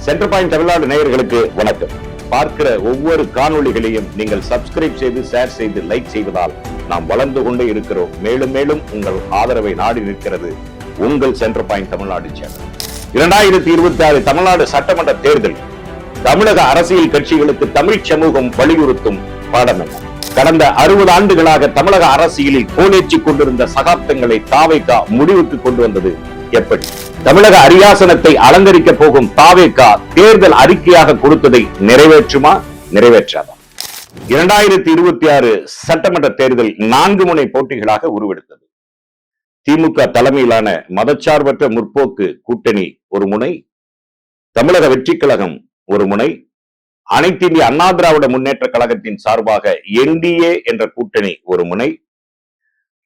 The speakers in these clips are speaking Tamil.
சென்டர் பாயிண்ட் தமிழ்நாடு நேயர்களுக்கு வணக்கம். பார்க்கிற ஒவ்வொரு காணொளிகளையும் நீங்கள் சப்ஸ்கிரைப் செய்து, ஷேர் செய்து, லைக் செய்வதால் நாம் வளர்ந்து கொண்டே இருக்கிறோம். மேலும் மேலும் உங்கள் ஆதரவை நாடி நிற்கிறது உங்கள் centre point Tamil Nadu channel. 2026 Tamil Nadu சட்டமன்ற தேர்தல் தமிழக அரசியல் கட்சிகளுக்கு தமிழ் சமூகம் வலியுறுத்தும் பாடம் என்ன? கடந்த 60 ஆண்டுகளாக தமிழக அரசியலில் கோலேற்றிக் கொண்டிருந்த சகாப்தங்களை தாவேகா முடிவுக்கு கொண்டு வந்தது எப்படி? தமிழக அரியாசனத்தை அலங்கரிக்க போகும் தாவேகா தேர்தல் அறிக்கையாக கொடுத்ததை நிறைவேற்றுமா, நிறைவேற்றாதா? 2026 சட்டமன்ற தேர்தல் 4 முனை போட்டிகளாக உருவெடுத்தது. திமுக தலைமையிலான மதச்சார்பற்ற முற்போக்கு கூட்டணி ஒரு முனை, தமிழக வெற்றி கழகம் ஒரு முனை, அனைத்து இந்திய அண்ணா திராவிட முன்னேற்ற கழகத்தின் சார்பாக என்டிஏ என்ற கூட்டணி ஒரு முனை,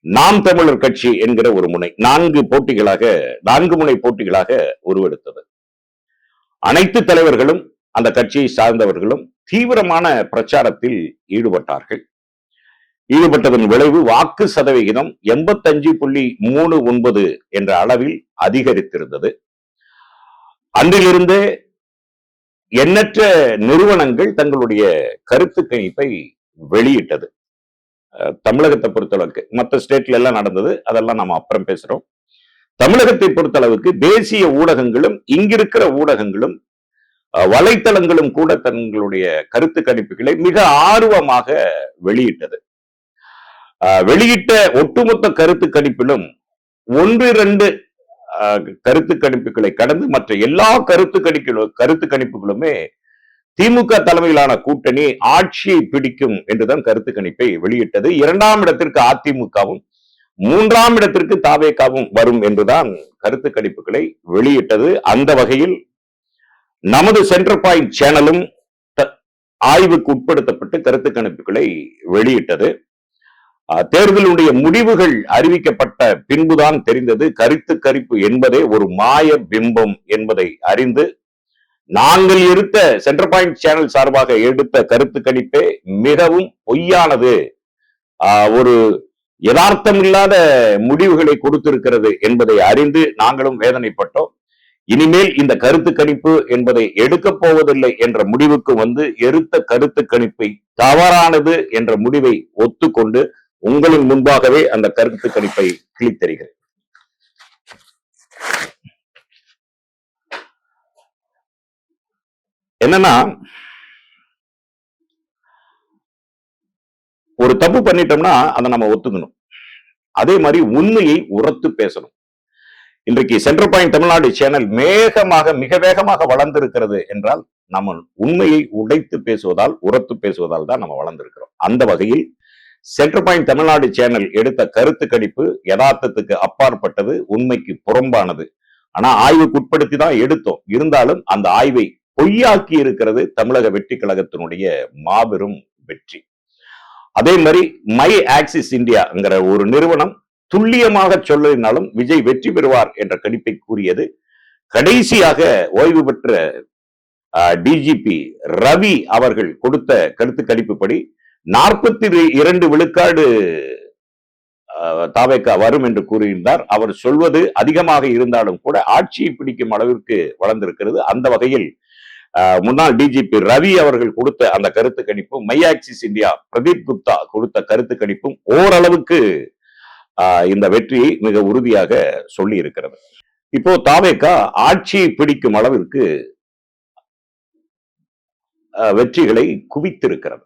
நாம் தமிழர் கட்சி என்கிற ஒரு முனை. 4 முனை போட்டிகளாக உருவெடுத்தது. அனைத்து தலைவர்களும் அந்த கட்சியை சார்ந்தவர்களும் தீவிரமான பிரச்சாரத்தில் ஈடுபட்டதன் விளைவு வாக்கு சதவிகிதம் 85.39 என்ற அளவில் அதிகரித்திருந்தது. அன்றிலிருந்தே எண்ணற்ற நிறுவனங்கள் தங்களுடைய கருத்து கணிப்பை வெளியிட்டது. தமிழகத்தை பொறுத்தளவுக்கு மற்ற ஸ்டேட்ல எல்லாம் நடந்தது, அதெல்லாம் நம்ம அப்புறம் பேசுறோம். தமிழகத்தை பொறுத்தளவுக்கு தேசிய ஊடகங்களும் இங்கிருக்கிற ஊடகங்களும் வலைத்தளங்களும் கூட தங்களுடைய கருத்து கணிப்புகளை மிக ஆர்வமாக வெளியிட்ட ஒட்டுமொத்த கருத்து கணிப்பிலும் 1-2 கருத்து கணிப்புகளை கடந்து மற்ற எல்லா கருத்து கணிப்புகளுமே திமுக தலைமையிலான கூட்டணி ஆட்சியை பிடிக்கும் என்றுதான் கருத்து கணிப்பை வெளியிட்டது. 2ஆம் இடத்திற்கு அதிமுகவும் 3ஆம் இடத்திற்கு தாவேகாவும் வரும் என்றுதான் கருத்து கணிப்புகளை வெளியிட்டது. அந்த வகையில் நமது சென்டர் பாயிண்ட் சேனலும் ஆய்வுக்கு உட்படுத்தப்பட்டு கருத்து கணிப்புகளை வெளியிட்டது. தேர்தலுடைய முடிவுகள் அறிவிக்கப்பட்ட பின்புதான் தெரிந்தது கருத்து கணிப்பு என்பதே ஒரு மாய பிம்பம் என்பதை அறிந்து நாங்கள் எடுத்த சென்டர் பாயிண்ட் சேனல் சார்பாக எடுத்த கருத்து கணிப்பே மிகவும் பொய்யானது, ஒரு யதார்த்தம் இல்லாத முடிவுகளை கொடுத்திருக்கிறது என்பதை அறிந்து நாங்களும் வேதனைப்பட்டோம். இனிமேல் இந்த கருத்து கணிப்பு என்பதை எடுக்கப் போவதில்லை என்ற முடிவுக்கு வந்து எடுத்த கருத்து கணிப்பை தவறானது என்ற முடிவை ஒத்துக்கொண்டு உங்களின் முன்பாகவே அந்த கருத்து கணிப்பை கிளித்தருகிறேன். என்னன்னா, ஒரு தப்பு பண்ணிட்டோம்னா அதை நம்ம ஒத்துக்கணும். அதே மாதிரி உண்மையை உரத்து பேசணும். இன்றைக்கு சென்டர் பாயிண்ட் தமிழ்நாடு சேனல் மிக வேகமாக வளர்ந்திருக்கிறது என்றால் நம்ம உண்மையை உடைத்து பேசுவதால், உரத்து பேசுவதால் தான் நம்ம வளர்ந்திருக்கிறோம். அந்த வகையில் சென்டர் பாயிண்ட் தமிழ்நாடு சேனல் எடுத்த கருத்து கணிப்பு யதார்த்தத்துக்கு அப்பாற்பட்டது, உண்மைக்கு புறம்பானது. ஆனா ஆய்வுக்கு உட்படுத்தி தான் எடுத்தோம். இருந்தாலும் அந்த ஆய்வை பொய்யாக்கி இருக்கிறது தமிழக வெற்றி கழகத்தினுடைய மாபெரும் வெற்றி. அதே மாதிரி மை ஆக்சிஸ் இந்தியாங்கிற ஒரு நிறுவனம் துல்லியமாக சொல்லினாலும் விஜய் வெற்றி பெறுவார் என்ற கணிப்பை கூறியது. கடைசியாக ஓய்வு பெற்ற டிஜிபி ரவி அவர்கள் கொடுத்த கருத்து கணிப்புப்படி 42 விழுக்காடு தாவேகா வரும் என்று கூறியிருந்தார். அவர் சொல்வது அதிகமாக இருந்தாலும் கூட ஆட்சியை பிடிக்கும் அளவிற்கு வளர்ந்திருக்கிறது. அந்த வகையில் முன்னாள் டிஜிபி ரவி அவர்கள் கொடுத்த அந்த கருத்து கணிப்பும், my Axis India Pradeep Gupta கொடுத்த கருத்து கணிப்பும் ஓரளவுக்கு இந்த வெற்றியை மிக உறுதியாக சொல்லி இருக்கிறது. இப்போ தாவேகா ஆட்சியை பிடிக்கும் அளவிற்கு வெற்றிகளை குவித்திருக்கிறது.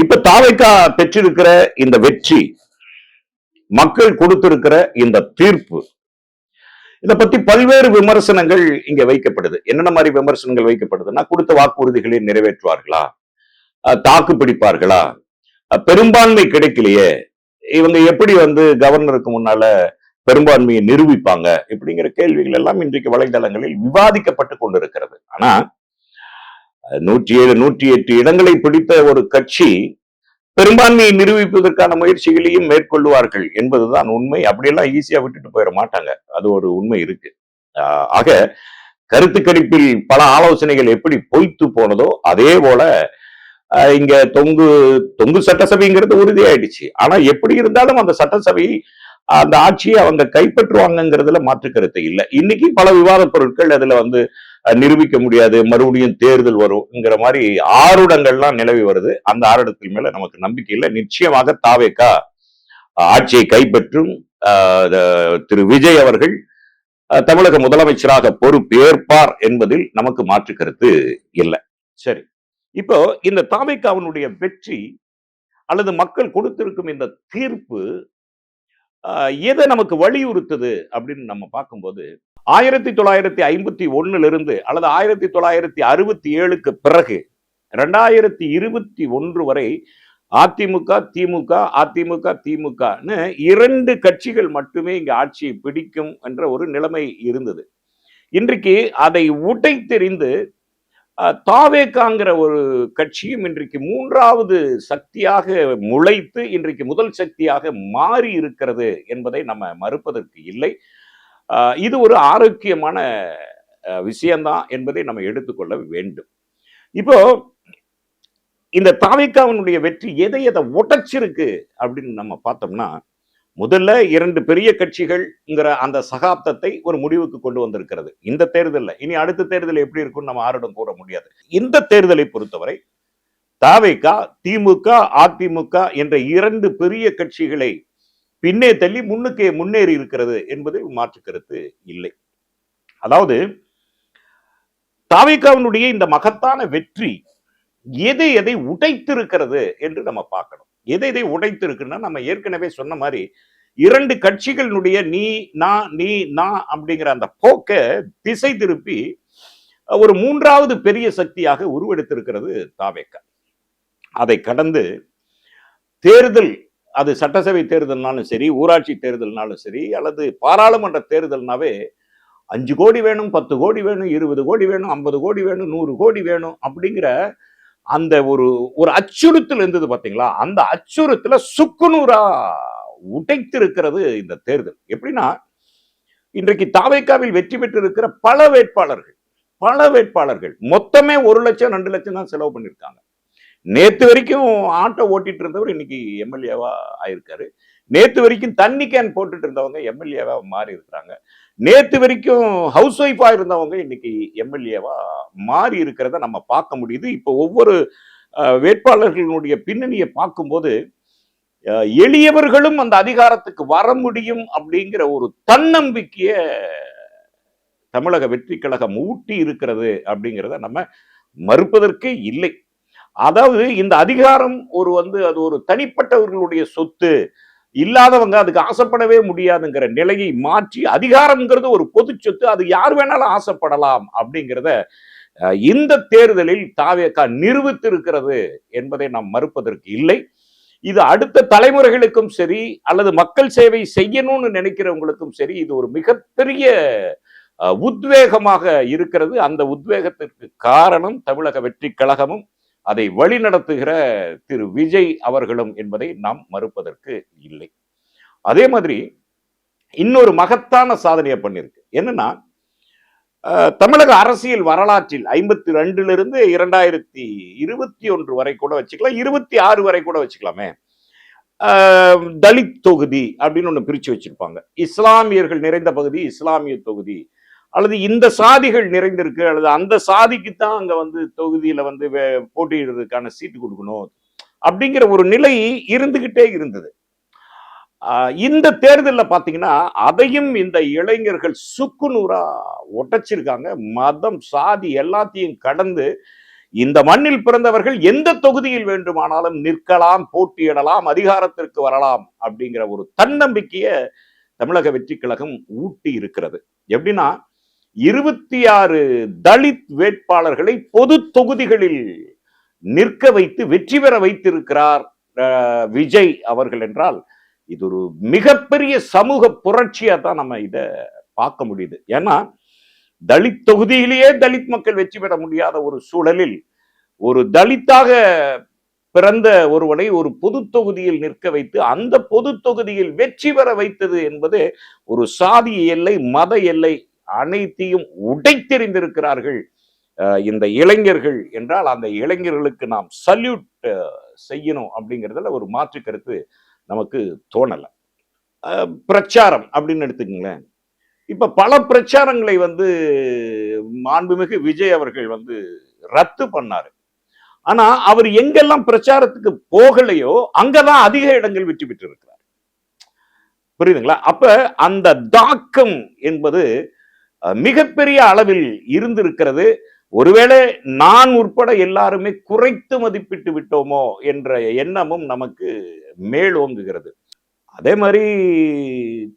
இப்ப தாவேகா பெற்றிருக்கிற இந்த வெற்றி, மக்கள் கொடுத்திருக்கிற இந்த தீர்ப்பு, இதை பத்தி பல்வேறு விமர்சனங்கள் இங்க வைக்கப்படுது. என்னென்ன மாதிரி விமர்சனங்கள் வைக்கப்படுதுன்னா, கொடுத்த வாக்குறுதிகளை நிறைவேற்றுவார்களா, தாக்கு பிடிப்பார்களா, பெரும்பான்மை கிடைக்கலையே, இவங்க எப்படி கவர்னருக்கு முன்னால பெரும்பான்மையை நிரூபிப்பாங்க, இப்படிங்கிற கேள்விகள் எல்லாம் இன்றைக்கு வலைதளங்களில் விவாதிக்கப்பட்டு கொண்டிருக்கிறது. ஆனா 107, 108 இடங்களை பிடித்த ஒரு கட்சி பெரும்பான்மையை நிரூபிப்பதற்கான முயற்சிகளையும் மேற்கொள்வார்கள் என்பதுதான் உண்மை. அப்படியெல்லாம் ஈஸியா விட்டுட்டு போயிட மாட்டாங்க, அது ஒரு உண்மை இருக்கு. ஆக கருத்து கணிப்பில் பல ஆலோசனைகள் எப்படி பொய்த்து போனதோ அதே போல இங்க தொங்கு சட்டசபைங்கிறது உறுதியாயிடுச்சு. ஆனா எப்படி இருந்தாலும் அந்த சட்டசபை அந்த ஆட்சியை அவங்க கைப்பற்றுவாங்கிறதுல மாற்று கருத்து இல்லை. இன்னைக்கு பல விவாத பொருட்கள் அதுல வந்து நிரூபிக்க முடியாது, மறுபடியும் தேர்தல் வரும்ங்கிற மாதிரி ஆருடங்கள்லாம் நிலவி வருது. அந்த ஆருடத்தின் மேல நமக்கு நம்பிக்கை இல்லை. நிச்சயமாக தாவேகா ஆட்சியை கைப்பற்றும். திரு விஜய் அவர்கள் தமிழக முதலமைச்சராக பொறுப்பேற்பார் என்பதில் நமக்கு மாற்று கருத்து இல்லை. சரி, இப்போ இந்த தாவேகாவினுடைய வெற்றி அல்லது மக்கள் கொடுத்திருக்கும் இந்த தீர்ப்பு எதை நமக்கு வலியுறுத்துது அப்படின்னு நம்ம பார்க்கும்போது 1951 அல்லது 1967க்கு பிறகு 2021 வரை அதிமுக திமுக அதிமுக திமுகன்னு 2 கட்சிகள் மட்டுமே இங்க ஆட்சியை பிடிக்கும் என்ற ஒரு நிலைமை இருந்தது. இன்றைக்கு அதை உடைத்தெறிந்து தாவேகாங்கிற ஒரு கட்சியும் இன்றைக்கு 3வது சக்தியாக முளைத்து இன்றைக்கு முதல் சக்தியாக மாறி இருக்கிறது என்பதை நம்ம மறுப்பதற்கு இல்லை. இது ஒரு ஆரோக்கியமான விஷயம்தான் என்பதை நம்ம எடுத்துக்கொள்ள வேண்டும். இப்போ இந்த தாவேகாவினுடைய வெற்றி எதை உடைச்சிருக்கு அப்படின்னு நம்ம பார்த்தோம்னா, முதல்ல 2 பெரிய கட்சிகள்ங்கிற அந்த சகாப்தத்தை ஒரு முடிவுக்கு கொண்டு வந்திருக்கிறது இந்த தேர்தலில். இனி அடுத்த தேர்தல் எப்படி இருக்கும்னு நம்ம ஆரிடம் கூற முடியாது. இந்த தேர்தலை பொறுத்தவரை தாவேகா திமுக அதிமுக என்ற 2 பெரிய கட்சிகளை பின்னே தள்ளி முன்னுக்கே முன்னேறி இருக்கிறது என்பதில் மாற்று கருத்து இல்லை. அதாவது தாவேகாவினுடைய இந்த மகத்தான வெற்றி எதை உடைத்திருக்கிறது என்று நம்ம பார்க்கணும். எதை உடைத்திருக்குன்னா, நம்ம ஏற்கனவே சொன்ன மாதிரி 2 கட்சிகளுடைய நீ நான் அப்படிங்கிற அந்த போக்க திசை திருப்பி ஒரு 3வது பெரிய சக்தியாக உருவெடுத்திருக்கிறது தாவேகா. அதை கடந்து தேர்தல், அது சட்டசபை தேர்தல்னாலும் சரி, ஊராட்சி தேர்தல்னாலும் சரி, அல்லது பாராளுமன்ற தேர்தல்னாவே 5 கோடி வேணும், 10 கோடி வேணும், 20 கோடி வேணும், 50 கோடி வேணும், 100 கோடி வேணும் அப்படிங்கிற அந்த ஒரு அச்சுறுத்தல் இருந்தது பாத்தீங்களா? அந்த அச்சுறுத்தல சுக்குநூறா உடைத்திருக்கிறது இந்த தேர்தல். எப்படின்னா, இன்றைக்கு தாவேகாவில் வெற்றி பெற்றிருக்கிற பல வேட்பாளர்கள் மொத்தமே 1 லட்சம் 2 லட்சம் தான் செலவு பண்ணிருக்காங்க. நேத்து வரைக்கும் ஆட்டோ ஓட்டிட்டு இருந்தவர் இன்னைக்கு எம்எல்ஏவா ஆயிருக்காரு. நேத்து வரைக்கும் தண்ணி கேன் போட்டுட்டு இருந்தவங்க எம்எல்ஏவா மாறி இருக்கிறாங்க. நேத்து வரைக்கும் ஹவுஸ் ஒய்ஃபா இருந்தவங்க இன்னைக்கு எம்எல்ஏவா மாறி இருக்கிறத நம்ம பார்க்க முடியுது. இப்போ ஒவ்வொரு வேட்பாளர்களுடைய பின்னணியை பார்க்கும்போது எளியவர்களும் அந்த அதிகாரத்துக்கு வர முடியும் அப்படிங்கிற ஒரு தன்னம்பிக்கைய தமிழக வெற்றி கழகம் ஊட்டி இருக்கிறது அப்படிங்கிறத நம்ம மறுப்பதற்கே இல்லை. அதாவது இந்த அதிகாரம் அது ஒரு தனிப்பட்டவர்களுடைய சொத்து, இல்லாதவங்க அதுக்கு ஆசைப்படவே முடியாதுங்கிற நிலையை மாற்றி அதிகாரம்ங்கிறது ஒரு பொது சொத்து, அது யார் வேணாலும் ஆசைப்படலாம் அப்படிங்கிறத இந்த தேர்தலில் தாவேகா நிரூபித்திருக்கிறது என்பதை நாம் மறுப்பதற்கு இல்லை. இது அடுத்த தலைமுறைகளுக்கும் சரி, அல்லது மக்கள் சேவை செய்யணும்னு நினைக்கிறவங்களுக்கும் சரி, இது ஒரு மிகப்பெரிய உத்வேகமாக இருக்கிறது. அந்த உத்வேகத்திற்கு காரணம் தமிழக வெற்றி கழகமும் அதை வழிநடத்துகிற திரு விஜய் அவர்களும் என்பதை நாம் மறுப்பதற்கு இல்லை. அதே மாதிரி இன்னொரு மகத்தான சாதனையை பண்ணிருக்கு. என்னன்னா, தமிழக அரசியல் வரலாற்றில் 52 2021 வரை கூட வச்சுக்கலாம், 26 வரை கூட வச்சுக்கலாமே, தலித் தொகுதி அப்படின்னு ஒண்ணு பிரிச்சு வச்சிருப்பாங்க. இஸ்லாமியர்கள் நிறைந்த பகுதி இஸ்லாமிய தொகுதி, அல்லது இந்த சாதிகள் நிறைந்திருக்கு, அல்லது அந்த சாதிக்கு தான் அங்க தொகுதியில போட்டியிடுறதுக்கான சீட்டு கொடுக்கணும் அப்படிங்கிற ஒரு நிலை இருந்துகிட்டே இருந்தது. இந்த தேர்தலில் பாத்தீங்கன்னா அதையும் இந்த இளைஞர்கள் சுக்குநூறா உடைச்சிருக்காங்க. மதம் சாதி எல்லாத்தையும் கடந்து இந்த மண்ணில் பிறந்தவர்கள் எந்த தொகுதியில் வேண்டுமானாலும் நிற்கலாம், போட்டியிடலாம், அதிகாரத்திற்கு வரலாம் அப்படிங்கிற ஒரு தன்னம்பிக்கையை தமிழக வெற்றி கழகம் ஊட்டி இருக்கிறது. எப்படின்னா, 26 தலித் வேட்பாளர்களை பொது தொகுதிகளில் நிற்க வைத்து வெற்றி பெற வைத்திருக்கிறார் விஜய் அவர்கள் என்றால், இது ஒரு மிகப்பெரிய சமூக புரட்சியா தான் நம்ம இத பார்க்க முடியுது. ஏன்னா, தலித் தொகுதியிலேயே தலித் மக்கள் வெற்றி பெற முடியாத ஒரு சூழலில் ஒரு தலித்தாக பிறந்த ஒருவனை ஒரு பொது தொகுதியில் நிற்க வைத்து அந்த பொது தொகுதியில் வெற்றி பெற வைத்தது என்பது ஒரு சாதி எல்லை, மத எல்லை அனைத்தையும் உடைத்தெறிந்திருக்கிறார்கள் இந்த இளைஞர்கள் என்றால், அந்த இளைஞர்களுக்கு நாம் சல்யூட் செய்யணும் அப்படிங்கிறதுல ஒரு மாற்று கருத்து நமக்கு தோணல. பிரச்சாரம் அப்படின்னு எடுத்துக்கங்களேன். இப்ப பல பிரச்சாரங்களை மாண்புமிகு விஜய் அவர்கள் ரத்து பண்ணாரு. ஆனா அவர் எங்கெல்லாம் பிரச்சாரத்துக்கு போகலையோ அங்கதான் அதிக இடங்கள் வெற்றி பெற்று இருக்கிறார். புரியுதுங்களா? அப்ப அந்த தாக்கம் என்பது மிகப்பெரிய அளவில் இருந்திருக்கிறது. ஒருவேளை நான் உட்பட எல்லாருமே குறைத்து மதிப்பிட்டு விட்டோமோ என்ற எண்ணமும் நமக்கு மேலோங்குகிறது. அதே மாதிரி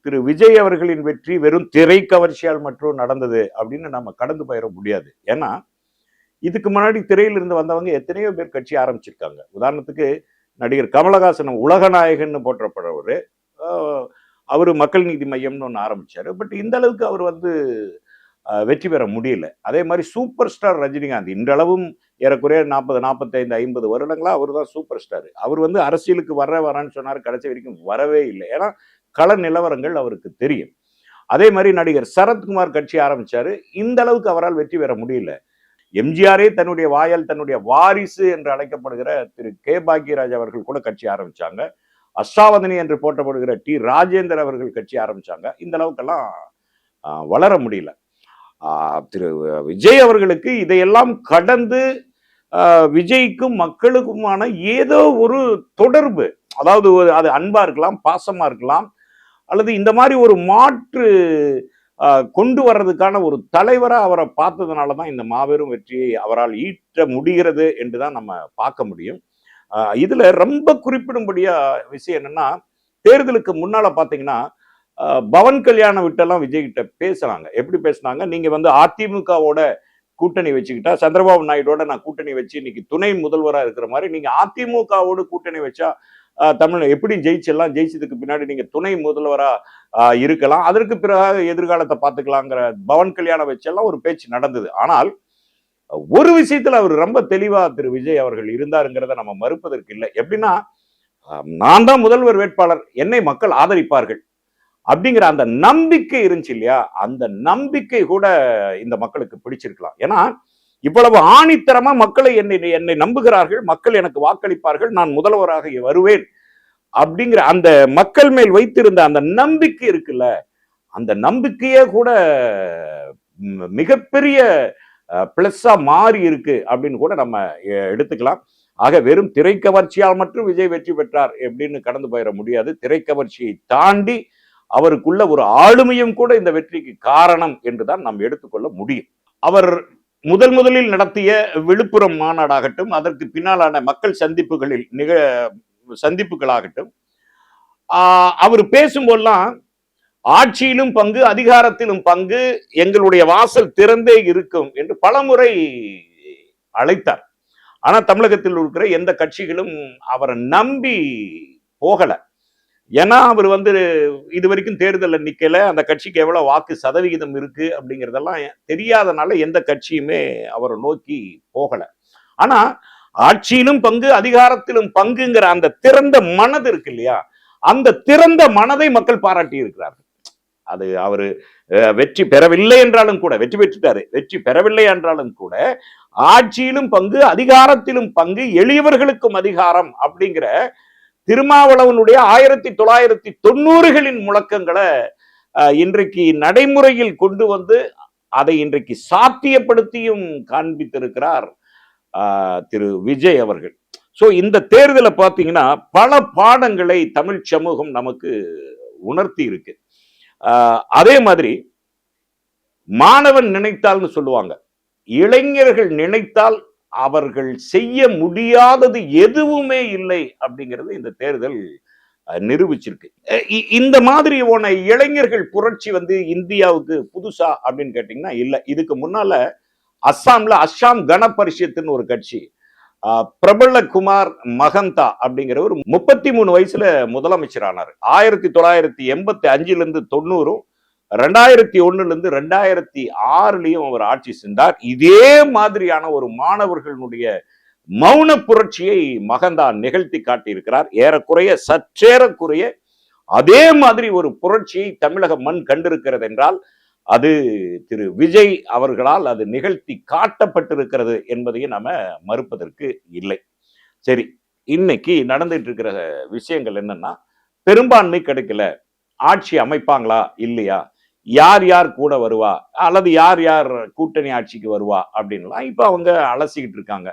திரு விஜய் அவர்களின் வெற்றி வெறும் திரை கவர்ச்சியால் மட்டும் நடந்தது அப்படின்னு நம்ம கடந்து போயிட முடியாது. ஏன்னா இதுக்கு முன்னாடி திரையில இருந்து வந்தவங்க எத்தனையோ பேர் கட்சி ஆரம்பிச்சிருக்காங்க. உதாரணத்துக்கு நடிகர் கமலஹாசன் உலகநாயகன் போற்றப்படுறவர். அவரு மக்கள் நீதி மையம்னு ஒன்று ஆரம்பிச்சாரு. பட் இந்த அளவுக்கு அவர் வெற்றி பெற முடியல. அதே மாதிரி சூப்பர் ஸ்டார் ரஜினிகாந்த் இன்றளவும் ஏறக்குறைய 40, 45, 50 வருடங்களா அவர் தான் சூப்பர் ஸ்டார். அவர் அரசியலுக்கு வரான்னு சொன்னார், கடைசி வரைக்கும் வரவே இல்லை. ஏன்னா கள நிலவரங்கள் அவருக்கு தெரியும். அதே மாதிரி நடிகர் சரத்குமார் கட்சி ஆரம்பிச்சாரு. இந்த அளவுக்கு அவரால் வெற்றி பெற முடியல. எம்ஜிஆரே தன்னுடைய வாயால் தன்னுடைய வாரிசு என்று அழைக்கப்படுகிற திரு கே பாக்யராஜ் அவர்கள் கூட கட்சி ஆரம்பிச்சாங்க. அஷ்டாவதனி என்று போற்றப்படுகிற டி ராஜேந்தர் அவர்கள் கட்சி ஆரம்பிச்சாங்க. இந்த அளவுக்கெல்லாம் வளர முடியல. திரு விஜய் அவர்களுக்கு இதையெல்லாம் கடந்து விஜய்க்கும் மக்களுக்குமான ஏதோ ஒரு தொடர்பு, அதாவது அது அன்பா இருக்கலாம், பாசமா இருக்கலாம், அல்லது இந்த மாதிரி ஒரு மாற்று கொண்டு வர்றதுக்கான ஒரு தலைவரா அவரை பார்த்ததுனாலதான் இந்த மாபெரும் வெற்றியை அவரால் ஈட்ட முடிகிறது என்றுதான் நம்ம பார்க்க முடியும். இதுல ரொம்ப குறிப்பிடும்படியா விஷயம் என்னன்னா, தேர்தலுக்கு முன்னால பாத்தீங்கன்னா பவன் கல்யாணம் விட்டெல்லாம் விஜய் கிட்ட பேசுறாங்க. எப்படி பேசுனாங்க? நீங்க அதிமுகவோட கூட்டணி வச்சுக்கிட்டா, சந்திரபாபு நாயுடோட நான் கூட்டணி வச்சு இன்னைக்கு துணை முதல்வரா இருக்கிற மாதிரி நீங்க அதிமுகவோடு கூட்டணி வச்சா தமிழ் எப்படி ஜெயிச்சிடலாம், ஜெயிச்சதுக்கு பின்னாடி நீங்க துணை முதல்வரா இருக்கலாம், அதற்கு பிறகு எதிர்காலத்தை பார்த்துக்கலாங்கிற பவன் கல்யாணம் வச்செல்லாம் ஒரு பேச்சு நடந்தது. ஆனால் ஒரு விஷயத்துல அவர் ரொம்ப தெளிவா திரு விஜய் அவர்கள் இருந்தாருங்கிறத நம்ம மறுப்பதற்கு இல்லை. எப்படின்னா, நான் தான் முதல்வர் வேட்பாளர், என்னை மக்கள் ஆதரிப்பார்கள் அப்படிங்கிற அந்த நம்பிக்கை இருந்துச்சு இல்லையா? அந்த நம்பிக்கை கூட இந்த மக்களுக்கு பிடிச்சிருக்கலாம். ஏன்னா இவ்வளவு ஆணித்தரமா மக்களை என்னை நம்புகிறார்கள், மக்கள் எனக்கு வாக்களிப்பார்கள், நான் முதல்வராக வருவேன் அப்படிங்கிற அந்த மக்கள் மேல் வைத்திருந்த அந்த நம்பிக்கை இருக்குல்ல, அந்த நம்பிக்கையே கூட மிகப்பெரிய பிளஸ்ஸா மாறி இருக்கு அப்படின்னு கூட நம்ம எடுத்துக்கலாம். ஆக வெறும் திரைக்கவர்ச்சியால் மட்டும் விஜய் வெற்றி பெற்றார் எப்படின்னு கடந்து போயிட முடியாது. திரைக்கவர்ச்சியை தாண்டி அவருக்குள்ள ஒரு ஆளுமையும் கூட இந்த வெற்றிக்கு காரணம் என்றுதான் நாம் எடுத்துக்கொள்ள முடியும். அவர் முதலில் நடத்திய விழுப்புரம் மாநாடாகட்டும், அதற்கு பின்னாலான மக்கள் சந்திப்புகளாகட்டும், அவர் பேசும்போதெல்லாம் ஆட்சியிலும் பங்கு, அதிகாரத்திலும் பங்கு, எங்களுடைய வாசல் திறந்தே இருக்கும் என்று பலமுறை அழைத்தார். ஆனா தமிழகத்தில் இருக்கிற எந்த கட்சிகளும் அவரை நம்பி போகல. ஏன்னா அவர் இது வரைக்கும் தேர்தலில் நிக்கல, அந்த கட்சிக்கு எவ்வளவு வாக்கு சதவிகிதம் இருக்கு அப்படிங்கிறதெல்லாம் தெரியாதனால எந்த கட்சியுமே அவரை நோக்கி போகல. ஆனா ஆட்சியிலும் பங்கு, அதிகாரத்திலும் பங்குங்கிற அந்த திறந்த மனது இருக்கு இல்லையா, அந்த திறந்த மனதை மக்கள் பாராட்டி இருக்கிறார்கள். அது அவரு வெற்றி பெறவில்லை என்றாலும் கூட, வெற்றி பெற்றுட்டாரு, வெற்றி பெறவில்லை என்றாலும் கூட ஆட்சியிலும் பங்கு, அதிகாரத்திலும் பங்கு, எளியவர்களுக்கும் அதிகாரம் அப்படிங்கிற திருமாவளவனுடைய 1990களின் முழக்கங்களை இன்றைக்கு நடைமுறையில் கொண்டு அதை இன்றைக்கு சாத்தியப்படுத்தியும் காண்பித்திருக்கிறார் திரு விஜய் அவர்கள். சோ இந்த தேர்தலை பார்த்தீங்கன்னா பல பாடங்களை தமிழ் சமூகம் நமக்கு உணர்த்தி இருக்கு. அதே மாதிரி மாணவன் நினைத்தால்னு சொல்லுவாங்க, இளைஞர்கள் நினைத்தால் அவர்கள் செய்ய முடியாதது எதுவுமே இல்லை அப்படிங்கிறது இந்த தேர்தல் நிரூபிச்சிருக்கு. இந்த மாதிரி இளைஞர்கள் புரட்சி இந்தியாவுக்கு புதுசா அப்படின்னு கேட்டீங்கன்னா இல்ல. இதுக்கு முன்னால அஸ்ஸாம்ல அஸ்ஸாம் கண பரிஷத்துன்னு ஒரு கட்சி, பிரபல குமார் மகந்தா அப்படிங்கிறவர் 33 வயசுல முதலமைச்சர் ஆனார். 1985 90, 2001 2006 அவர் ஆட்சி சென்றார். இதே மாதிரியான ஒரு மாணவர்களுடைய மௌன புரட்சியை மகந்தா நிகழ்த்தி காட்டியிருக்கிறார். சற்றேறக்குறைய அதே மாதிரி ஒரு புரட்சியை தமிழக மண் கண்டிருக்கிறது என்றால் அது திரு விஜய் அவர்களால் அது நிகழ்த்தி காட்டப்பட்டிருக்கிறது என்பதையும் நாம மறுப்பதற்கு இல்லை. சரி, இன்னைக்கு நடந்துட்டு இருக்கிற விஷயங்கள் என்னன்னா, பெரும்பான்மை கிடைக்கல, ஆட்சி அமைப்பாங்களா இல்லையா, யார் யார் கூட வருவா அல்லது யார் யார் கூட்டணி ஆட்சிக்கு வருவா அப்படின்லாம் இப்ப அவங்க அலசிக்கிட்டு இருக்காங்க.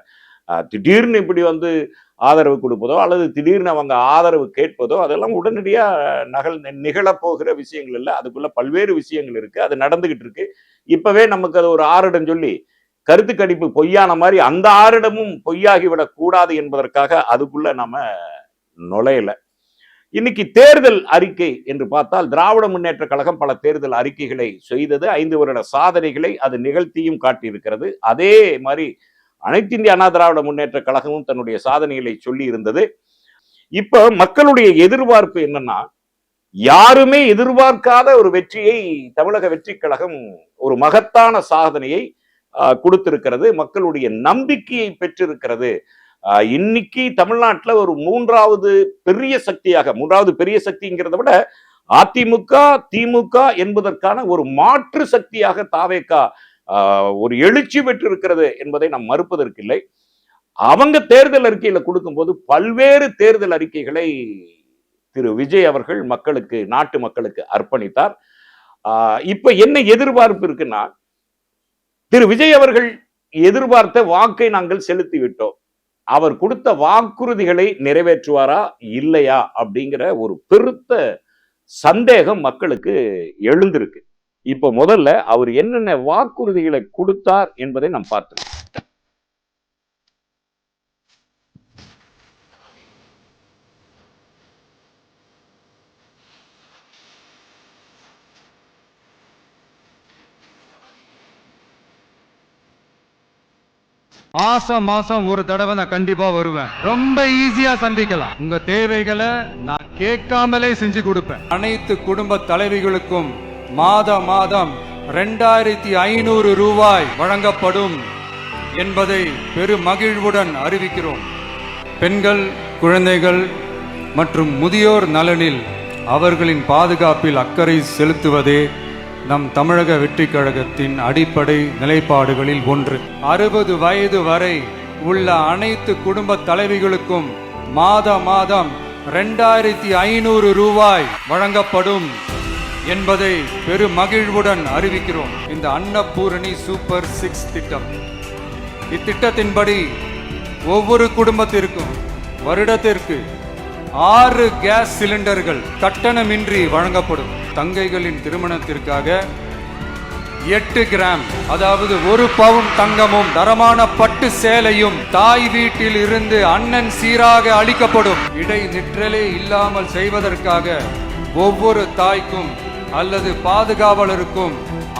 திடீர்னு இப்படி வந்து ஆதரவு கொடுப்பதோ அல்லது திடீர்னு அவங்க ஆதரவு கேட்பதோ அதெல்லாம் உடனடியா நிகழப்போகிற விஷயங்கள் இல்லை. அதுக்குள்ள பல்வேறு விஷயங்கள் இருக்கு, அது நடந்துகிட்டு இருக்கு. இப்பவே நமக்கு அது ஒரு ஆரிடம் சொல்லி கருத்து கணிப்பு பொய்யான மாதிரி அந்த ஆரிடமும் பொய்யாகிவிடக் கூடாது என்பதற்காக அதுக்குள்ள நாம நுழையல. இன்னைக்கு தேர்தல் அறிக்கை என்று பார்த்தால் திராவிட முன்னேற்ற கழகம் பல தேர்தல் அறிக்கைகளை செய்தது, 5 வருட சாதனைகளை அது நிகழ்த்தியும் காட்டியிருக்கிறது. அதே மாதிரி அனைத்து இந்திய அண்ணா திராவிட முன்னேற்ற கழகமும் தன்னுடைய சாதனைகளை சொல்லி இருந்தது. இப்ப மக்களுடைய எதிர்பார்ப்பு என்னன்னா, யாருமே எதிர்பார்க்காத ஒரு வெற்றியை தமிழக வெற்றி கழகம் ஒரு மகத்தான சாதனையை கொடுத்திருக்கிறது, மக்களுடைய நம்பிக்கையை பெற்றிருக்கிறது. இன்னைக்கு தமிழ்நாட்டில் ஒரு மூன்றாவது பெரிய சக்திங்கிறத விட அதிமுக திமுக என்பதற்கான ஒரு மாற்று சக்தியாக தாவேகா ஒரு எழுச்சி பெற்றிருக்கிறது என்பதை நாம் மறுப்பதற்கில்லை. அவங்க தேர்தல் அறிக்கையில கொடுக்கும்போது பல்வேறு தேர்தல் அறிக்கைகளை திரு விஜய் அவர்கள் மக்களுக்கு, நாட்டு மக்களுக்கு அர்ப்பணித்தார். இப்ப என்ன எதிர்பார்ப்பு இருக்குன்னா, திரு விஜய் அவர்கள் எதிர்பார்த்த வாக்கை நாங்கள் செலுத்தி விட்டோம், அவர் கொடுத்த வாக்குறுதிகளை நிறைவேற்றுவாரா இல்லையா அப்படிங்கிற ஒரு பெருத்த சந்தேகம் மக்களுக்கு எழுந்திருக்கு. இப்ப முதல்ல அவர் என்னென்ன வாக்குறுதிகளை கொடுத்தார் என்பதை நாம் பார்த்தோம். மாசம் ஒரு தடவை நான் கண்டிப்பா வருவேன். ரொம்ப ஈஸியா சந்திக்கலாம். உங்க தேவைகளை நான் கேட்காமலே செஞ்சு கொடுப்பேன். அனைத்து குடும்ப தலைவிகளுக்கும் மாதம் 2500 ரூபாய் வழங்கப்படும் என்பதை பெரும் மகிழ்வுடன் அறிவிக்கிறோம். பெண்கள், குழந்தைகள் மற்றும் முதியோர் நலனில் அவர்களின் பாதுகாப்பில் அக்கறை செலுத்துவதே நம் தமிழக வெற்றி கழகத்தின் அடிப்படை நிலைப்பாடுகளில் ஒன்று. 60 வயது வரை உள்ள அனைத்து குடும்ப தலைவிகளுக்கும் மாதம் 2500 ரூபாய் வழங்கப்படும் என்பதை பெரும் மகிழ்வுடன் அறிவிக்கிறோம். இந்த அன்னபூரணி சூப்பர் 6 திட்டம், இத்திட்டத்தின்படி ஒவ்வொரு குடும்பத்திற்கும் வருடத்திற்கு 6 கேஸ் சிலிண்டர்கள் கட்டணமின்றி வழங்கப்படும். தங்கைகளின் திருமணத்திற்காக 8 கிராம், அதாவது 1 பவுன் தங்கமும் தரமான பட்டு சேலையும் தாய் வீட்டில் இருந்து அண்ணன் சீராக அளிக்கப்படும். இடைநிற்றலே இல்லாமல் செய்வதற்காக ஒவ்வொரு தாய்க்கும் அல்லது பாதுகாவலருக்கும்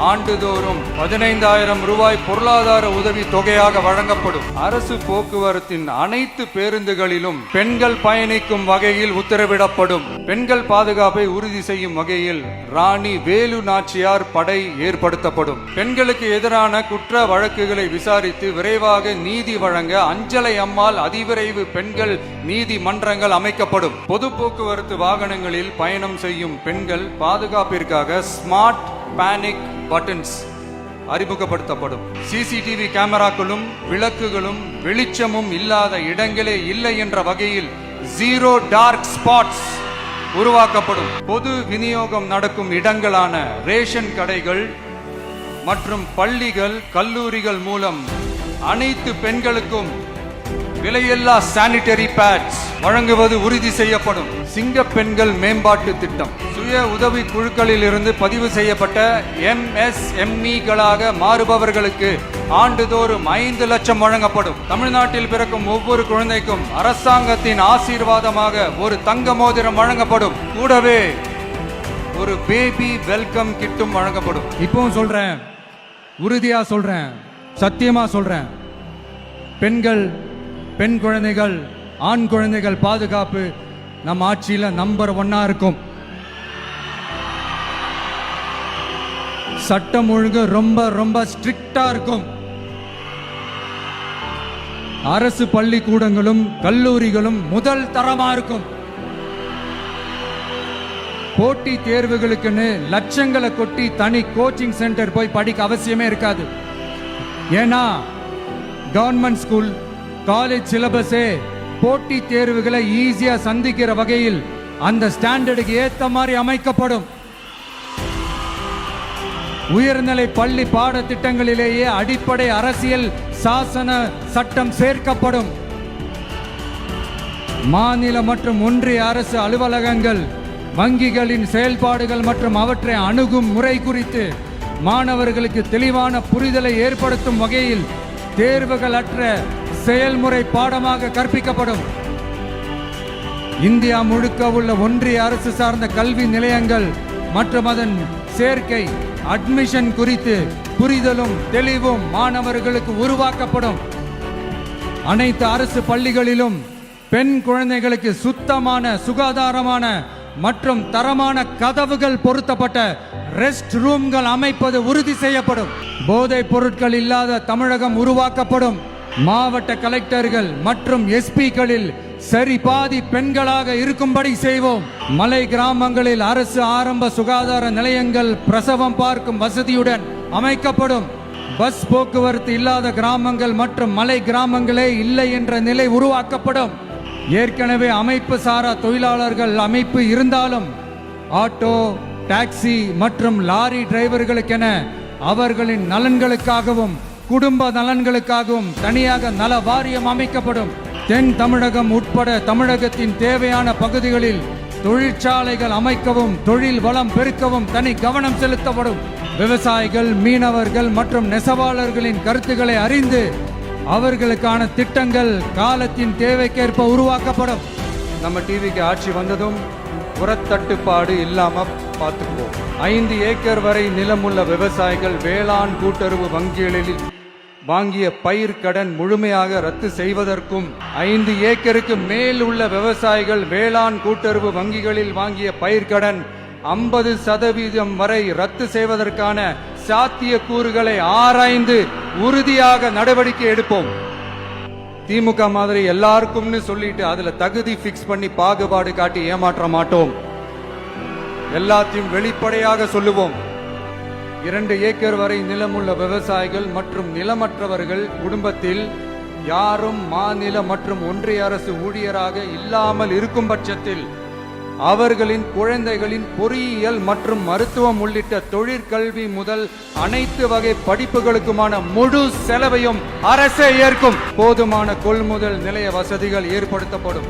ஆண்டுதோறும் 15,000 ரூபாய் பொருளாதார உதவி தொகையாக வழங்கப்படும். அரசு போக்குவரத்தின் அனைத்து பேருந்துகளிலும் பெண்கள் பயணிக்கும் வகையில் உத்தரவிடப்படும். பெண்கள் பாதுகாப்பை உறுதி செய்யும் வகையில் ராணி வேலு நாச்சியார் படை ஏற்படுத்தப்படும். பெண்களுக்கு எதிரான குற்ற வழக்குகளை விசாரித்து விரைவாக நீதி வழங்க அஞ்சலை அம்மாள் அதிவிரைவு பெண்கள் நீதிமன்றங்கள் அமைக்கப்படும். பொது போக்குவரத்து வாகனங்களில் பயணம் செய்யும் பெண்கள் பாதுகாப்பிற்காக ஸ்மார்ட் பேனிக் பட்டன்ஸ் அறிமுகப்படுத்தப்படும். சிசிடிவி கேமராக்களும் விளக்குகளும் வெளிச்சமும் இல்லாத இடங்களே இல்லை என்ற வகையில் 0 டார்க் ஸ்பாட்ஸ் உருவாக்கப்படும். பொது விநியோகம் நடக்கும் இடங்களான ரேஷன் கடைகள் மற்றும் பள்ளிகள், கல்லூரிகள் மூலம் அனைத்து பெண்களுக்கும் விலையில்லா சானிட்டரி பேட்ஸ் வழங்குவது உறுதி செய்யப்படும். சிங்க பெண்கள் மேம்பாட்டு திட்டம், சுய உதவி குழுக்களில் இருந்து பதிவு செய்யப்பட்ட MSMEகளாக மாறுபவர்களுக்கு ஆண்டுதோறும் 5 லட்சம் வழங்கப்படும். தமிழ்நாட்டில் பிறக்கும் ஒவ்வொரு குழந்தைக்கும் அரசாங்கத்தின் ஆசீர்வாதமாக ஒரு தங்க மோதிரம் வழங்கப்படும். கூடவே ஒரு பேபி வெல்கம் கிட்டும் வழங்கப்படும். இப்பவும் சொல்றேன், உறுதியா சொல்றேன், சத்தியமா சொல்றேன், பெண் குழந்தைகள், ஆண் குழந்தைகள் பாதுகாப்பு நம் ஆட்சியில நம்பர் 1 இருக்கும். சட்டம் ஒழுங்கு ரொம்ப ஸ்ட்ரிக்டா இருக்கும். அரசு பள்ளிக்கூடங்களும் கல்லூரிகளும் முதல் தரமா இருக்கும். போட்டி தேர்வுகளுக்குன்னு லட்சங்களை கொட்டி தனி கோச்சிங் சென்டர் போய் படிக்க அவசியமே இருக்காது. ஏன்னா கவர்மெண்ட் ஸ்கூல், காலேஜ் சிலபஸே போட்டி தேர்வுகளை ஈஸியா சந்திக்கிற வகையில் அந்த ஸ்டாண்டர்டுக்கு ஏத்த மாதிரி அமைக்கப்படும். உயர்நிலை பள்ளி பாடத்திட்டங்களிலேயே அடிப்படை அரசியல் சாசன சட்டம் சேர்க்கப்படும். மாநில மற்றும் ஒன்றிய அரசு அலுவலகங்கள், வங்கிகளின் செயல்பாடுகள் மற்றும் அவற்றை அணுகும் முறை குறித்து மாணவர்களுக்கு தெளிவான புரிதலை ஏற்படுத்தும் வகையில் தேர்வுகள் அற்ற செயல்முறை பாடமாக கற்பிக்கப்படும். இந்தியா முழுக்க உள்ள ஒன்றிய அரசு சார்ந்த கல்வி நிலையங்கள் மற்றும் அதன் சேர்க்கை அட்மிஷன் குறித்து புரிதலும் தெளிவும் மாணவர்களுக்கு உருவாக்கப்படும். அனைத்து அரசு பள்ளிகளிலும் பெண் குழந்தைகளுக்கு சுத்தமான, சுகாதாரமான மற்றும் தரமான கதவுகள் பொருத்தப்பட்ட ரெஸ்ட் ரூம்கள் அமைப்பது உறுதி செய்யப்படும். போதைப் பொருட்கள் இல்லாத தமிழகம் உருவாக்கப்படும். மாவட்ட கலெக்டர்கள் மற்றும் எஸ்பிக்களில் சரி பாதி பெண்களாக இருக்கும்படி செய்வோம். மலை கிராமங்களில் அரசு ஆரம்ப சுகாதார நிலையங்கள் பிரசவம் பார்க்கும் வசதியுடன் அமைக்கப்படும். பஸ் போக்குவரத்து இல்லாத கிராமங்கள் மற்றும் மலை கிராமங்களே இல்லை என்ற நிலை உருவாக்கப்படும். ஏற்கனவே அமைப்பு சாரா தொழிலாளர்கள் அமைப்பு இருந்தாலும் ஆட்டோ, டாக்ஸி மற்றும் லாரி டிரைவர்களுக்கென அவர்களின் நலன்களுக்காகவும் குடும்ப நலன்களுக்காகவும் தனியாக நல வாரியம் அமைக்கப்படும். தென் தமிழகம் உட்பட தமிழகத்தின் தேவையான பகுதிகளில் தொழிற்சாலைகள் அமைக்கவும் தொழில் வளம் பெருக்கவும் தனி கவனம் செலுத்தப்படும். விவசாயிகள், மீனவர்கள் மற்றும் நெசவாளர்களின் கருத்துக்களை அறிந்து அவர்களுக்கான திட்டங்கள் காலத்தின் தேவைக்கேற்ப உருவாக்கப்படும். நம்ம டிவிக்கு ஆட்சி வந்ததும் உரத்தட்டுப்பாடு இல்லாம பார்த்துக்குவோம். 5 ஏக்கர் வரை நிலமுள்ள விவசாயிகள் வேளாண் கூட்டுறவு வங்கிகளில் வாங்கிய பயிர் கடன் முழுமையாக ரத்து செய்வதற்கும் 5 ஏக்கருக்கு மேல் உள்ள விவசாயிகள் வேளாண் கூட்டுறவு வங்கிகளில் வாங்கிய பயிர்க்கடன் 50% வரை ரத்து செய்வதற்கான சாத்திய கூறுகளை ஆராய்ந்து உறுதியாக நடவடிக்கை எடுப்போம். திமுக மாதிரி எல்லாருக்கும்னு சொல்லிட்டு அதுல தகுதி பிக்ஸ் பண்ணி பாகுபாடு காட்டி ஏமாற்ற மாட்டோம். எல்லாத்தையும் வெளிப்படையாக சொல்லுவோம். 2 ஏக்கர் வரை நிலமுள்ள விவசாயிகள் மற்றும் நிலமற்றவர்கள் குடும்பத்தில் யாரும் மாநில மற்றும் ஒன்றிய அரசு ஊழியராக இல்லாமல் இருக்கும் பட்சத்தில் அவர்களின் குழந்தைகளின் பொறியியல் மற்றும் மருத்துவம் உள்ளிட்ட தொழிற்கல்வி முதல் அனைத்து வகை படிப்புகளுக்குமான முழு செலவையும் அரசே ஏற்கும். போதுமான கொள்முதல் நிலைய வசதிகள் ஏற்படுத்தப்படும்.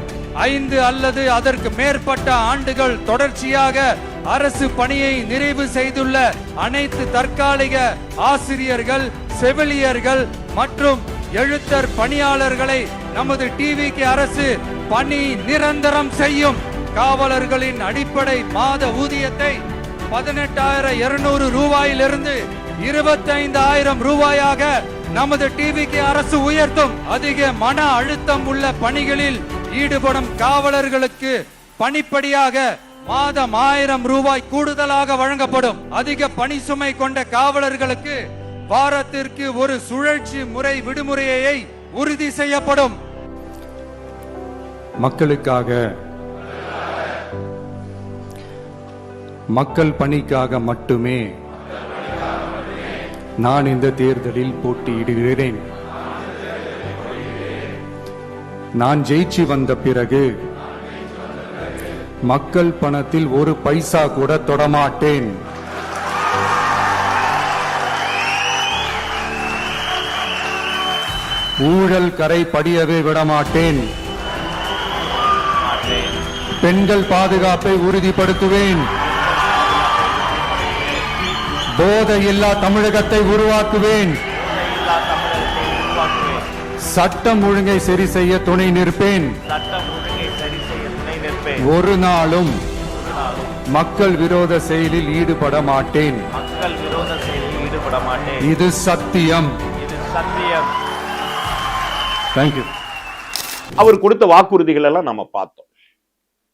5 அல்லது அதற்கு மேற்பட்ட ஆண்டுகள் தொடர்ச்சியாக அரசு பணியை நிறைவு செய்துள்ள அனைத்து தற்காலிக ஆசிரியர்கள், செவிலியர்கள் மற்றும் எழுத்தர் பணியாளர்களை நமது டிவிக்கு அரசு பணி நிரந்தரம் செய்யும். காவலர்களின் அடிப்படை மாத ஊதியத்தை 18,200 ரூபாயிலிருந்து 25,000 ரூபாயாக நமது டிவிக்கு அரசு உயர்த்தும். அதிக மன அழுத்தம் உள்ள பணிகளில் ஈடுபடும் காவலர்களுக்கு பணிப்படியாக மாதம் 1000 ரூபாய் கூடுதலாக வழங்கப்படும். அதிக பணி சுமை கொண்ட காவலர்களுக்கு வாரத்திற்கு ஒரு சுழற்சி முறை விடுமுறையை உறுதி செய்யப்படும். மக்களுக்காக, மக்கள் பணிக்காக மட்டுமே நான் இந்த தேர்தலில் போட்டியிடுகிறேன். நான் ஜெயிச்சு வந்த பிறகு மக்கள் பணத்தில் ஒரு பைசா கூட தொடமாட்டேன். ஊழல் கரை படியவே விடமாட்டேன். பெண்கள் பாதுகாப்பை உறுதிப்படுத்துவேன். போதையில்லா தமிழகத்தை உருவாக்குவேன். சட்டம் ஒழுங்கை சரி செய்ய துணை நிற்பேன். ஒரு நாளும் மக்கள் விரோத செயலில் ஈடுபட மாட்டேன். இது சத்தியம். தேங்க்யூ. அவர் கொடுத்த வாக்குறுதிகள் எல்லாம் நம்ம பார்த்தோம்.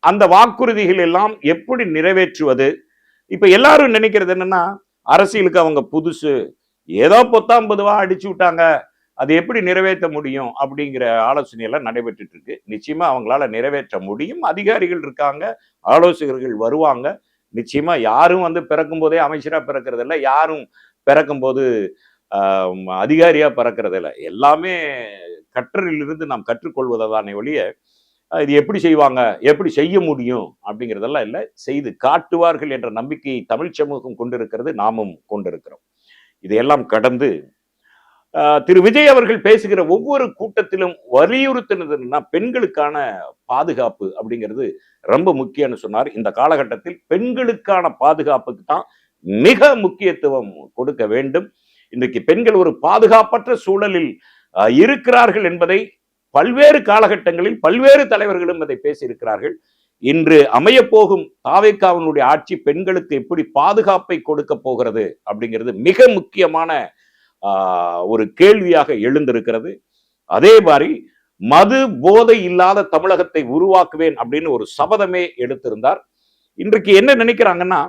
அந்த வாக்குறுதிகள் எல்லாம் எப்படி நிறைவேற்றுவது? இப்ப எல்லாரும் நினைக்கிறது என்னன்னா, அரசியலுக்கு அவங்க புதுசு, ஏதோ 19 அடிச்சு விட்டாங்க, அது எப்படி நிறைவேற்ற முடியும் அப்படிங்கிற ஆலோசனை எல்லாம் நடைபெற்று இருக்கு. நிச்சயமா அவங்களால நிறைவேற்ற முடியும். அதிகாரிகள் இருக்காங்க, ஆலோசகர்கள் வருவாங்க. நிச்சயமா யாரும் பிறக்கும் போதே அமைச்சரா பிறக்கிறது இல்லை, யாரும் பிறக்கும் போது அதிகாரியா பிறக்கிறது இல்லை. எல்லாமே கற்றலிலிருந்து நாம் கற்றுக்கொள்வதானே ஒழிய இது எப்படி செய்வாங்க, எப்படி செய்ய முடியும் அப்படிங்கிறதெல்லாம் இல்லை, செய்து காட்டுவார்கள் என்ற நம்பிக்கையை தமிழ் சமூகம் கொண்டிருக்கிறது, நாமும் கொண்டிருக்கிறோம். இதையெல்லாம் கடந்து திரு விஜய் அவர்கள் பேசுகிற ஒவ்வொரு கூட்டத்திலும் வலியுறுத்தினதுன்னா பெண்களுக்கான பாதுகாப்பு அப்படிங்கிறது ரொம்ப முக்கியம்னு சொன்னார். இந்த காலகட்டத்தில் பெண்களுக்கான பாதுகாப்புக்கு தான் மிக முக்கியத்துவம் கொடுக்க வேண்டும். இன்றைக்கு பெண்கள் ஒரு பாதுகாப்பற்ற சூழலில் இருக்கிறார்கள் என்பதை பல்வேறு காலகட்டங்களில் பல்வேறு தலைவர்களும் அதை பேசியிருக்கிறார்கள். இன்று அமைய போகும் தாவேக்காவினுடைய ஆட்சி பெண்களுக்கு எப்படி பாதுகாப்பை கொடுக்க போகிறது அப்படிங்கிறது மிக முக்கியமான ஒரு கேள்வியாக எழுந்திருக்கிறது. அதே மாதிரி மது போதை இல்லாத தமிழகத்தை உருவாக்குவேன் அப்படின்னு ஒரு சபதமே எடுத்திருந்தார். இன்றைக்கு என்ன நினைக்கிறாங்கன்னா,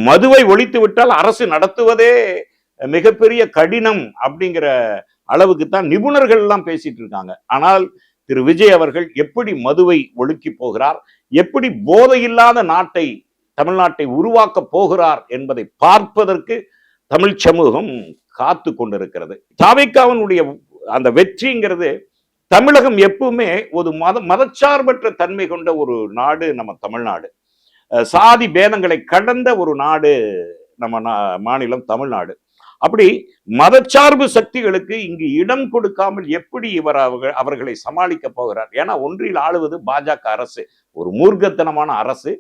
மதுவை ஒழித்து விட்டால் அரசு நடத்துவதே மிகப்பெரிய கடினம் அப்படிங்கிற அளவுக்கு தான் நிபுணர்கள் எல்லாம் பேசிட்டு இருக்காங்க. ஆனால் திரு விஜய் அவர்கள் எப்படி மதுவை ஒழுக்கி போகிறார், எப்படி போதையில்லாத நாட்டை தமிழ்நாட்டை உருவாக்க போகிறார் என்பதை பார்ப்பதற்கு தமிழ் சமூகம் காத்து கொண்டிருக்கிறது. தாவேக்காவினுடைய அந்த வெற்றிங்கிறது, தமிழகம் எப்பவுமே ஒரு மதச்சார்பற்ற தன்மை கொண்ட ஒரு நாடு நம்ம தமிழ்நாடு. சாதி பேதங்களை கடந்த ஒரு நாடு நம்ம மாநிலம் தமிழ்நாடு. அப்படி மதச்சார்பு சக்திகளுக்கு இங்கு இடம் கொடுக்காமல் எப்படி அவர்களை சமாளிக்க போகிறார்? ஏன்னா ஒன்றில் ஆளுவது பாஜக அரசு, ஒரு மூர்க்கத்தனமான அரசு.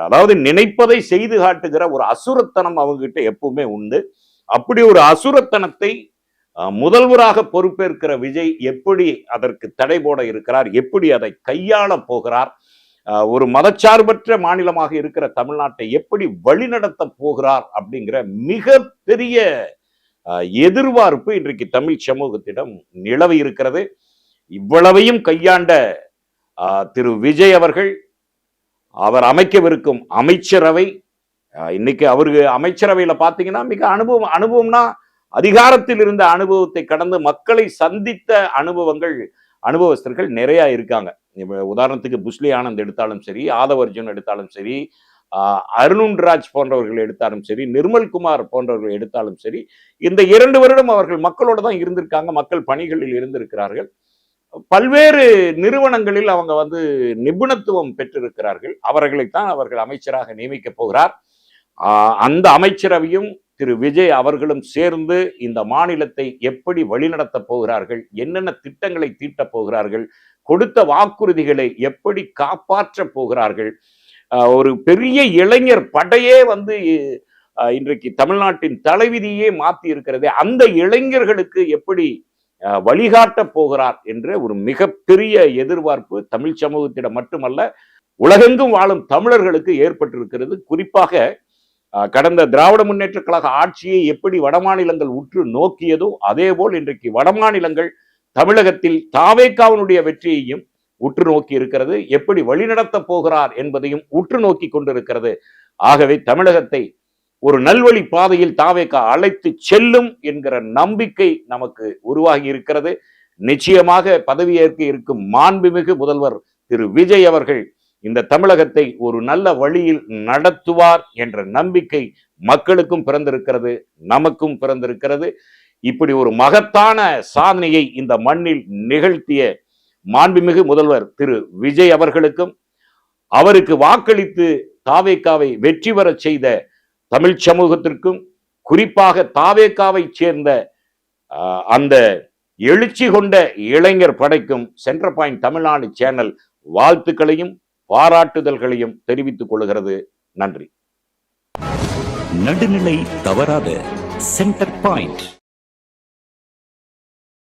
அதாவது நினைப்பதை செய்து காட்டுகிற ஒரு அசுரத்தனம் அவங்க கிட்ட எப்பவுமே உண்டு. அப்படி ஒரு அசுரத்தனத்தை முதல்வராக பொறுப்பேற்கிற விஜய் எப்படி அதற்கு தடை போட இருக்கிறார், எப்படி அதை கையாள போகிறார், ஒரு மதச்சார்பற்ற மாநிலமாக இருக்கிற தமிழ்நாட்டை எப்படி வழிநடத்த போகிறார் அப்படிங்கிற மிக பெரிய எதிர்பார்ப்பு இன்றைக்கு தமிழ் சமூகத்திடம் நிலவி இருக்கிறது. இவ்வளவையும் கையாண்ட திரு விஜய் அவர்கள், அவர் அமைக்கவிருக்கும் அமைச்சரவை, இன்னைக்கு அவருக்கு அமைச்சரவையில பாத்தீங்கன்னா மிக அனுபவம்னா அதிகாரத்தில் இருந்த அனுபவத்தை கடந்து மக்களை சந்தித்த அனுபவஸ்தர்கள் நிறைய இருக்காங்க. உதாரணத்துக்கு புஸ்லி ஆனந்த் எடுத்தாலும் சரி, ஆதவ் அர்ஜுன் எடுத்தாலும் சரி, அருணுன்ராஜ் போன்றவர்கள் எடுத்தாலும் சரி, நிர்மல்குமார் போன்றவர்கள் எடுத்தாலும் சரி, இந்த 2 வருடம் அவர்கள் மக்களோட தான் இருந்திருக்காங்க, மக்கள் பணிகளில் இருந்திருக்கிறார்கள். பல்வேறு நிறுவனங்களில் அவங்க நிபுணத்துவம் பெற்றிருக்கிறார்கள். அவர்களைத்தான் அவர்கள் அமைச்சராக நியமிக்க போகிறார். அந்த அமைச்சரவையும் திரு விஜய் அவர்களும் சேர்ந்து இந்த மாநிலத்தை எப்படி வழிநடத்த போகிறார்கள், என்னென்ன திட்டங்களை தீட்டப் போகிறார்கள், கொடுத்த வாக்குறுதிகளை எப்படி காப்பாற்ற போகிறார்கள், ஒரு பெரிய இளைஞர் படையே இன்றைக்கு தமிழ்நாட்டின் தலைவிதியே மாற்றி இருக்கிறதே, அந்த இளைஞர்களுக்கு எப்படி வழிகாட்ட போகிறார் என்ற ஒரு மிகப்பெரிய எதிர்பார்ப்பு தமிழ் சமூகத்திடம் மட்டுமல்ல உலகெங்கும் வாழும் தமிழர்களுக்கு ஏற்பட்டிருக்கிறது. குறிப்பாக கடந்த திராவிட முன்னேற்ற கழக ஆட்சியை எப்படி வடமாநிலங்கள் உற்று நோக்கியதோ அதே போல் இன்றைக்கு வடமாநிலங்கள் தமிழகத்தில் தாவேக்காவினுடைய வெற்றியையும் உற்று நோக்கி இருக்கிறது, எப்படி வழிநடத்த போகிறார் என்பதையும் உற்று நோக்கி கொண்டிருக்கிறது. ஆகவே தமிழகத்தை ஒரு நல்வழி பாதையில் தாவேக்கா அழைத்து செல்லும் என்கிற நம்பிக்கை நமக்கு உருவாகி இருக்கிறது. நிச்சயமாக பதவியேற்க இருக்கும் மாண்புமிகு முதல்வர் திரு விஜய் அவர்கள் இந்த தமிழகத்தை ஒரு நல்ல வழியில் நடத்துவார் என்ற நம்பிக்கை மக்களுக்கும் பிறந்திருக்கிறது, நமக்கும் பிறந்திருக்கிறது. இப்படி ஒரு மகத்தான சாதனையை இந்த மண்ணில் நிகழ்த்திய மாண்புமிகு முதல்வர் திரு விஜய் அவர்களுக்கும், அவருக்கு வாக்களித்து தாவேக்காவை வெற்றி பெறச் செய்த தமிழ் சமூகத்திற்கும், குறிப்பாக தாவேக்காவை சேர்ந்த அந்த எழுச்சி கொண்ட இளைஞர் படைக்கும் சென்டர் பாயிண்ட் தமிழ்நாடு சேனல் வாழ்த்துக்களையும் பாராட்டுதல்களையும் தெரிவித்துக் கொள்கிறது. நன்றி. நடுநிலை தவறாத சென்டர் பாயிண்ட்.